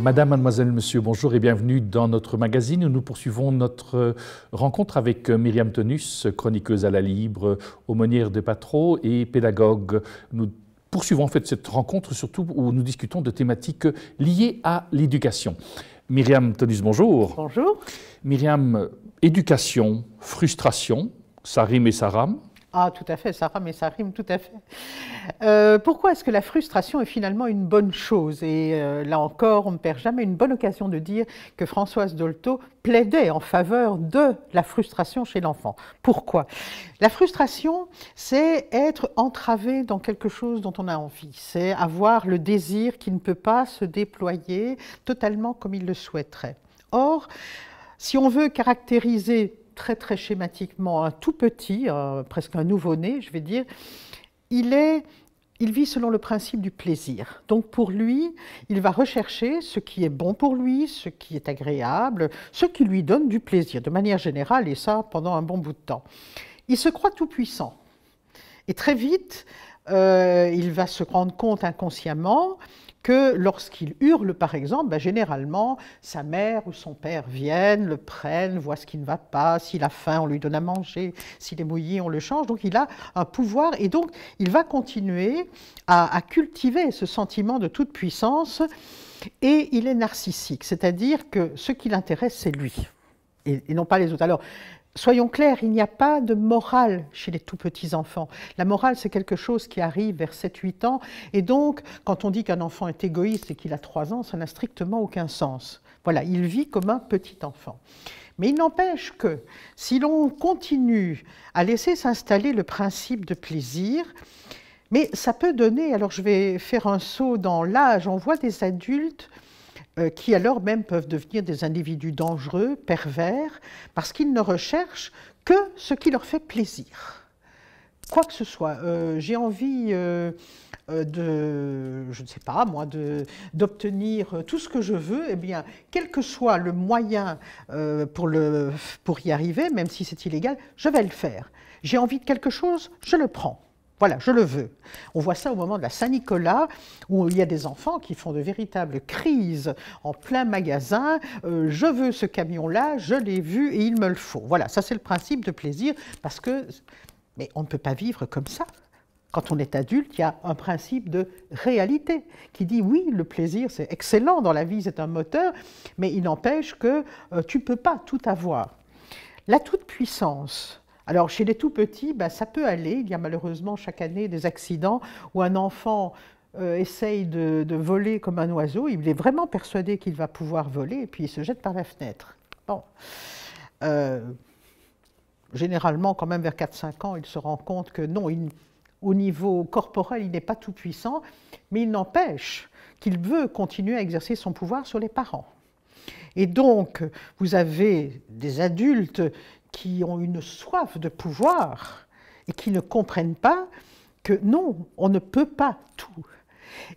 Madame, mademoiselle, monsieur, bonjour et bienvenue dans notre magazine. Nous poursuivons notre rencontre avec Myriam Tonus, chroniqueuse à la Libre, aumônière de Patro et pédagogue. Nous poursuivons en fait cette rencontre surtout où nous discutons de thématiques liées à l'éducation. Myriam Tonus, bonjour. Bonjour. Myriam, éducation, frustration, ça rime et ça rame. Ah, tout à fait, ça rame et ça rime, tout à fait. Pourquoi est-ce que la frustration est finalement une bonne chose? Et là encore, on ne perd jamais une bonne occasion de dire que Françoise Dolto plaidait en faveur de la frustration chez l'enfant. Pourquoi? La frustration, c'est être entravé dans quelque chose dont on a envie. C'est avoir le désir qui ne peut pas se déployer totalement comme il le souhaiterait. Or, si on veut caractériser très schématiquement un tout petit, presque un nouveau-né, je vais dire, il vit selon le principe du plaisir. Donc pour lui, il va rechercher ce qui est bon pour lui, ce qui est agréable, ce qui lui donne du plaisir, de manière générale, et ça pendant un bon bout de temps. Il se croit tout puissant. Et très vite, il va se rendre compte inconsciemment que lorsqu'il hurle, par exemple, généralement, sa mère ou son père viennent, le prennent, voient ce qui ne va pas, s'il a faim, on lui donne à manger, s'il est mouillé, on le change. Donc il a un pouvoir et donc il va continuer à cultiver ce sentiment de toute puissance et il est narcissique, c'est-à-dire que ce qui l'intéresse, c'est lui et non pas les autres. Alors, soyons clairs, il n'y a pas de morale chez les tout petits enfants. La morale, c'est quelque chose qui arrive vers 7-8 ans. Et donc, quand on dit qu'un enfant est égoïste et qu'il a 3 ans, ça n'a strictement aucun sens. Voilà, il vit comme un petit enfant. Mais il n'empêche que si l'on continue à laisser s'installer le principe de plaisir, mais ça peut donner, alors je vais faire un saut dans l'âge, on voit des adultes qui alors même peuvent devenir des individus dangereux, pervers, parce qu'ils ne recherchent que ce qui leur fait plaisir. Quoi que ce soit, j'ai envie je ne sais pas moi, d'obtenir tout ce que je veux, eh bien, quel que soit le moyen pour y arriver, même si c'est illégal, je vais le faire. J'ai envie de quelque chose, je le prends. Voilà, je le veux. On voit ça au moment de la Saint-Nicolas, où il y a des enfants qui font de véritables crises en plein magasin. Je veux ce camion-là, je l'ai vu et il me le faut. Voilà, ça c'est le principe de plaisir, parce que... Mais on ne peut pas vivre comme ça. Quand on est adulte, il y a un principe de réalité qui dit oui, le plaisir c'est excellent dans la vie, c'est un moteur, mais il n'empêche que tu ne peux pas tout avoir. La toute-puissance... Alors, chez les tout-petits, ça peut aller. Il y a malheureusement chaque année des accidents où un enfant essaye de voler comme un oiseau. Il est vraiment persuadé qu'il va pouvoir voler et puis il se jette par la fenêtre. Bon. Généralement, quand même vers 4-5 ans, il se rend compte que non, au niveau corporel, il n'est pas tout puissant, mais il n'empêche qu'il veut continuer à exercer son pouvoir sur les parents. Et donc, vous avez des adultes qui ont une soif de pouvoir et qui ne comprennent pas que non, on ne peut pas tout.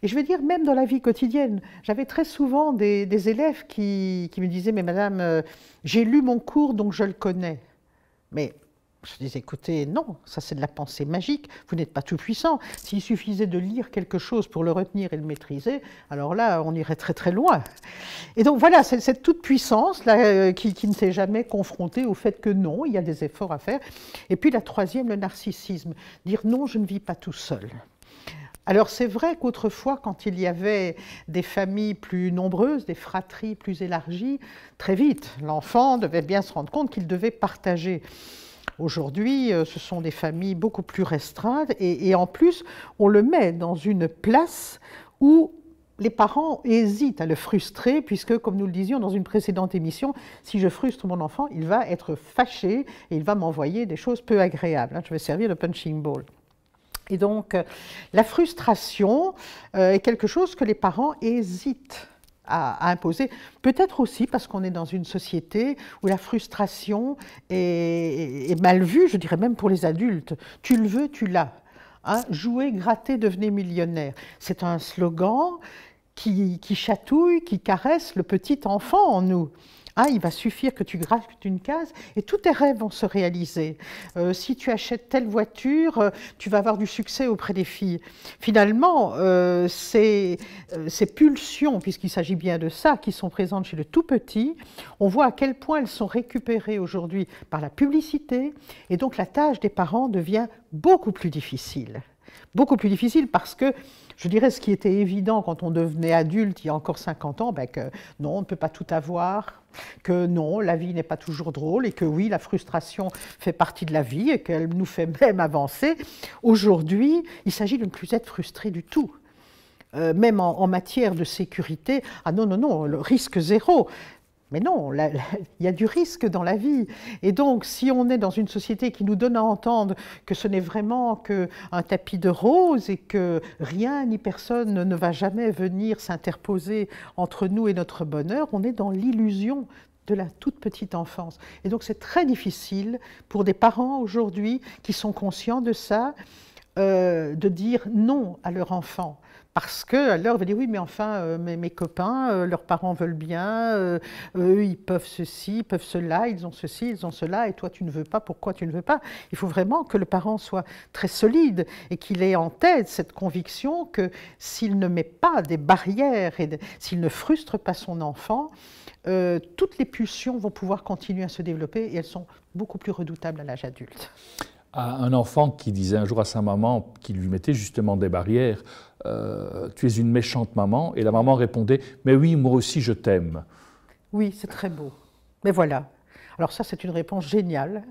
Et je veux dire, même dans la vie quotidienne, j'avais très souvent des élèves qui me disaient « Mais madame, j'ai lu mon cours, donc je le connais. » Mais je disais, écoutez, non, ça c'est de la pensée magique, vous n'êtes pas tout puissant. S'il suffisait de lire quelque chose pour le retenir et le maîtriser, alors là, on irait très loin. Et donc voilà, c'est cette toute puissance là, qui ne s'est jamais confrontée au fait que non, il y a des efforts à faire. Et puis la troisième, le narcissisme, dire non, je ne vis pas tout seul. Alors c'est vrai qu'autrefois, quand il y avait des familles plus nombreuses, des fratries plus élargies, très vite, l'enfant devait bien se rendre compte qu'il devait partager. Aujourd'hui, ce sont des familles beaucoup plus restreintes et en plus, on le met dans une place où les parents hésitent à le frustrer puisque, comme nous le disions dans une précédente émission, si je frustre mon enfant, il va être fâché et il va m'envoyer des choses peu agréables. Je vais servir de punching ball. Et donc, la frustration est quelque chose que les parents hésitent à imposer, peut-être aussi parce qu'on est dans une société où la frustration est mal vue, je dirais même pour les adultes. Tu le veux, tu l'as. Hein, jouer, gratter, devenez millionnaire. C'est un slogan qui chatouille, qui caresse le petit enfant en nous. Ah, il va suffire que tu grattes une case et tous tes rêves vont se réaliser. Si tu achètes telle voiture, tu vas avoir du succès auprès des filles. Finalement, ces pulsions, puisqu'il s'agit bien de ça, qui sont présentes chez le tout petit, on voit à quel point elles sont récupérées aujourd'hui par la publicité et donc la tâche des parents devient beaucoup plus difficile. Beaucoup plus difficile parce que, je dirais, ce qui était évident quand on devenait adulte il y a encore 50 ans, ben que non, on ne peut pas tout avoir, que non, la vie n'est pas toujours drôle et que oui, la frustration fait partie de la vie et qu'elle nous fait même avancer. Aujourd'hui, il s'agit de ne plus être frustré du tout. Même en matière de sécurité, ah non, non, non, le risque zéro. Mais non, il y a du risque dans la vie. Et donc, si on est dans une société qui nous donne à entendre que ce n'est vraiment qu'un tapis de roses et que rien ni personne ne va jamais venir s'interposer entre nous et notre bonheur, on est dans l'illusion de la toute petite enfance. Et donc, c'est très difficile pour des parents aujourd'hui qui sont conscients de ça, de dire non à leur enfant. Parce que, alors, on va dire, oui, mais enfin, mes copains, leurs parents veulent bien, eux, ils peuvent ceci, ils peuvent cela, ils ont ceci, ils ont cela, et toi, tu ne veux pas, pourquoi tu ne veux pas? Il faut vraiment que le parent soit très solide et qu'il ait en tête cette conviction que s'il ne met pas des barrières et s'il ne frustre pas son enfant, toutes les pulsions vont pouvoir continuer à se développer et elles sont beaucoup plus redoutables à l'âge adulte. Un enfant qui disait un jour à sa maman, qui lui mettait justement des barrières, tu es une méchante maman, et la maman répondait, mais oui, moi aussi je t'aime. Oui, c'est très beau. Mais voilà. Alors ça, c'est une réponse géniale,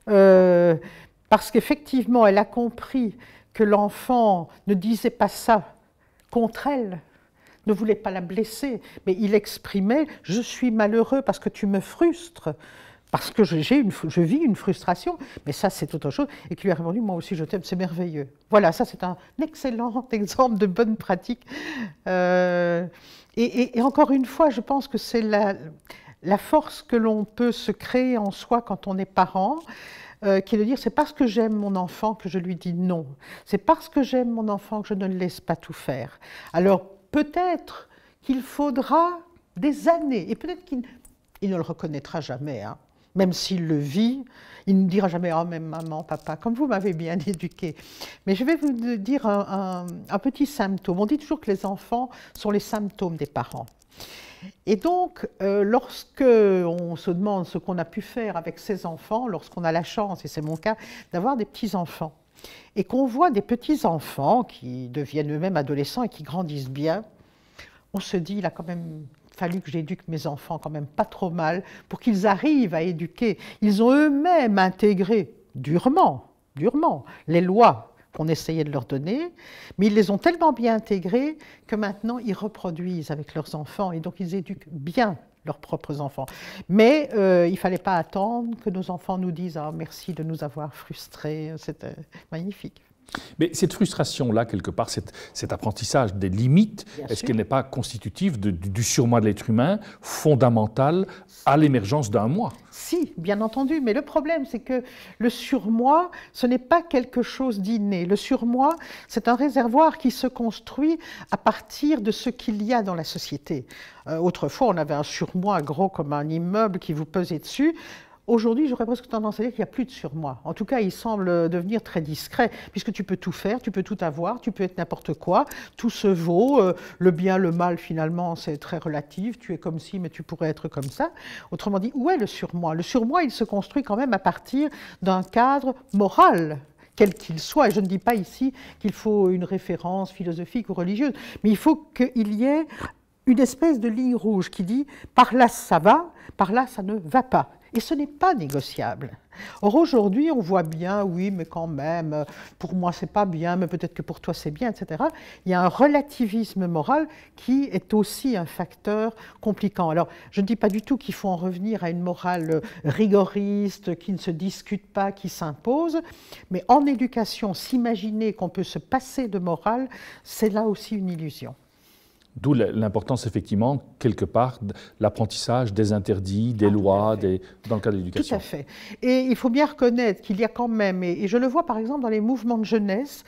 parce qu'effectivement, elle a compris que l'enfant ne disait pas ça contre elle, ne voulait pas la blesser, mais il exprimait « je suis malheureux parce que tu me frustres ». Parce que je vis une frustration, mais ça c'est autre chose, et qui lui a répondu « moi aussi je t'aime, c'est merveilleux ». Voilà, ça c'est un excellent exemple de bonne pratique. Et encore une fois, je pense que c'est la force que l'on peut se créer en soi quand on est parent, qui est de dire c'est parce que j'aime mon enfant que je lui dis non, c'est parce que j'aime mon enfant que je ne le laisse pas tout faire. Alors peut-être qu'il faudra des années, et peut-être qu'il ne le reconnaîtra jamais, hein. Même s'il le vit, il ne dira jamais « Oh, même maman, papa, comme vous m'avez bien éduqué ». Mais je vais vous dire un petit symptôme. On dit toujours que les enfants sont les symptômes des parents. Et donc, lorsque on se demande ce qu'on a pu faire avec ses enfants, lorsqu'on a la chance, et c'est mon cas, d'avoir des petits-enfants, et qu'on voit des petits-enfants qui deviennent eux-mêmes adolescents et qui grandissent bien, on se dit, il a quand même fallu que j'éduque mes enfants quand même pas trop mal pour qu'ils arrivent à éduquer. Ils ont eux-mêmes intégré durement les lois qu'on essayait de leur donner, mais ils les ont tellement bien intégrées que maintenant ils reproduisent avec leurs enfants et donc ils éduquent bien leurs propres enfants. Mais il ne fallait pas attendre que nos enfants nous disent « Ah, merci de nous avoir frustrés, c'était magnifique ». Mais cette frustration-là, quelque part, cet apprentissage des limites, est-ce qu'elle n'est pas constitutive du surmoi de l'être humain, fondamental à l'émergence d'un moi? Si, bien entendu, mais le problème, c'est que le surmoi, ce n'est pas quelque chose d'inné. Le surmoi, c'est un réservoir qui se construit à partir de ce qu'il y a dans la société. Autrefois, on avait un surmoi gros comme un immeuble qui vous pesait dessus. Aujourd'hui, j'aurais presque tendance à dire qu'il n'y a plus de surmoi. En tout cas, il semble devenir très discret, puisque tu peux tout faire, tu peux tout avoir, tu peux être n'importe quoi, tout se vaut, le bien, le mal, finalement, c'est très relatif, tu es comme ci, mais tu pourrais être comme ça. Autrement dit, où est le surmoi? Le surmoi, il se construit quand même à partir d'un cadre moral, quel qu'il soit. Et je ne dis pas ici qu'il faut une référence philosophique ou religieuse, mais il faut qu'il y ait une espèce de ligne rouge qui dit « par là ça va, par là ça ne va pas ». Et ce n'est pas négociable. Or aujourd'hui, on voit bien, oui, mais quand même, pour moi c'est pas bien, mais peut-être que pour toi c'est bien, etc. Il y a un relativisme moral qui est aussi un facteur compliquant. Alors, je ne dis pas du tout qu'il faut en revenir à une morale rigoriste, qui ne se discute pas, qui s'impose, mais en éducation, s'imaginer qu'on peut se passer de morale, c'est là aussi une illusion. D'où l'importance, effectivement, quelque part, de l'apprentissage des interdits, des lois, dans le cadre de l'éducation. Tout à fait. Et il faut bien reconnaître qu'il y a quand même, et je le vois par exemple dans les mouvements de jeunesse,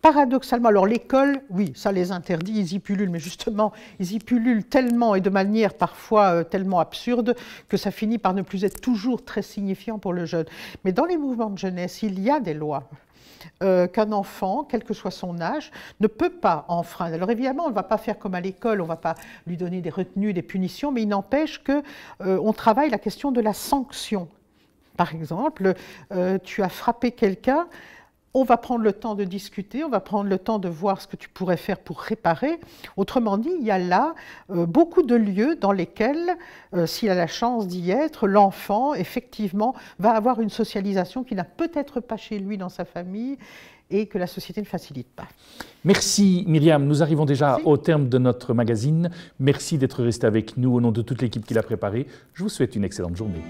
paradoxalement, alors l'école, oui, ça les interdit, ils y pullulent, mais justement, ils y pullulent tellement et de manière parfois tellement absurde que ça finit par ne plus être toujours très signifiant pour le jeune. Mais dans les mouvements de jeunesse, il y a des lois. Qu'un enfant, quel que soit son âge, ne peut pas enfreindre. Alors évidemment, on ne va pas faire comme à l'école, on ne va pas lui donner des retenues, des punitions, mais il n'empêche qu'on travaille la question de la sanction. Par exemple, tu as frappé quelqu'un, on va prendre le temps de discuter, on va prendre le temps de voir ce que tu pourrais faire pour réparer. Autrement dit, il y a là beaucoup de lieux dans lesquels, s'il a la chance d'y être, l'enfant, effectivement, va avoir une socialisation qu'il n'a peut-être pas chez lui, dans sa famille, et que la société ne facilite pas. Merci Myriam, nous arrivons déjà au terme de notre magazine. Merci d'être resté avec nous au nom de toute l'équipe qui l'a préparé. Je vous souhaite une excellente journée.